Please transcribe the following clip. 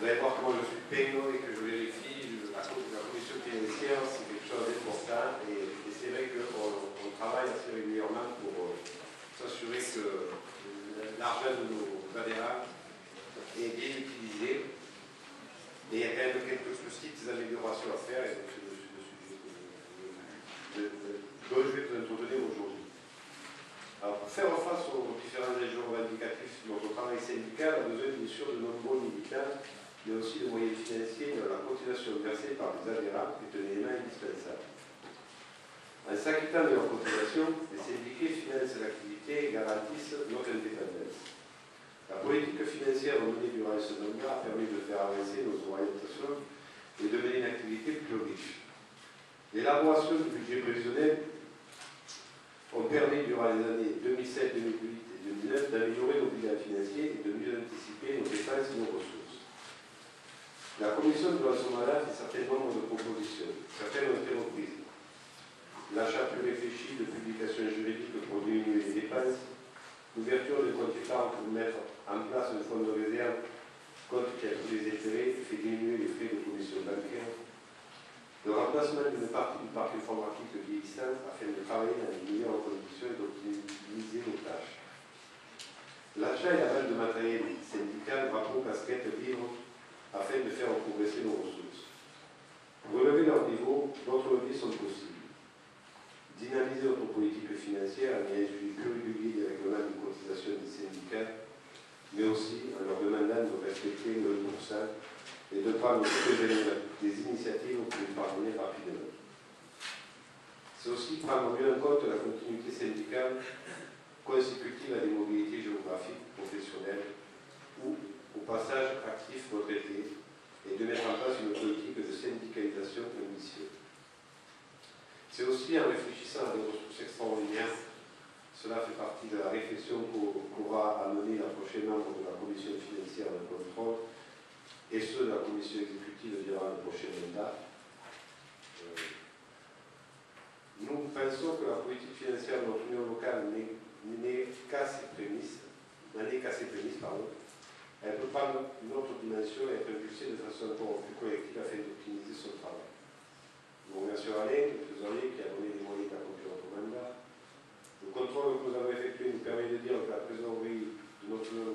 Vous allez voir comment je suis péno et que je vérifie la commission financière, c'est quelque chose d'important et c'est vrai qu'on travaille assez régulièrement pour s'assurer que l'argent de nos adhérents est bien utilisé. Et il y a quand même quelques petites améliorations à faire et c'est le sujet dont je vais vous entretenir aujourd'hui. Alors, pour faire face aux différents enjeux revendicatifs, notre travail syndical a besoin bien sûr de nombreux militants, mais aussi de moyens financiers dans la cotisation versée par les adhérents est un élément indispensable. En s'acquittant de leur cotisation, les syndiqués financent l'activité et garantissent notre indépendance. La politique financière menée durant ce mandat a permis de faire avancer nos orientations et de mener une activité plus riche. L'élaboration du budget prévisionnel ont permis durant les années 2007, 2008 et 2009 d'améliorer nos bilans financiers et de mieux anticiper nos dépenses et nos ressources. La Commission durant son mandat fait un certain nombre de propositions. Certaines ont été reprises. L'achat plus réfléchi de publications juridiques pour diminuer les dépenses, l'ouverture de comptes épargne pour mettre en place un fonds de réserve compte qui a tous les intérêts et fait diminuer les frais de commission bancaire, le remplacement d'une partie du parc informatique vieillissant afin de travailler dans les meilleures conditions et d'optimiser nos tâches. L'achat et la vente de matériel syndical, drapeaux, casquettes, livres, afin de faire progresser nos ressources. Pour relever leur niveau, d'autres leviers sont possibles. Dynamiser notre politique financière en ayant un suivi plus régulier des règlements de cotisation des syndicats, mais aussi en leur demandant de respecter le 1% et de prendre toutes des initiatives pour y parvenir rapidement. C'est aussi prendre mieux en compte la continuité syndicale consécutive à des mobilités géographiques, professionnelles ou au passage actif retraité et de mettre en place une politique de syndicalisation ambitieuse. C'est aussi en réfléchissant à des ressources extraordinaires, cela fait partie de la réflexion qu'aura amené la prochaine membre de la commission financière de contrôle et ceux de la commission exécutive durant le prochain mandat. Nous pensons que la politique financière de notre union locale n'est qu'à ses prémices, Elle peut prendre une autre dimension et être impulsée de façon encore plus collective afin d'optimiser son travail. Nous remercions Alain, le trésorier, qui a donné les moyens d'accomplir notre mandat. Le contrôle que nous avons effectué nous permet de dire que la trésorerie de notre union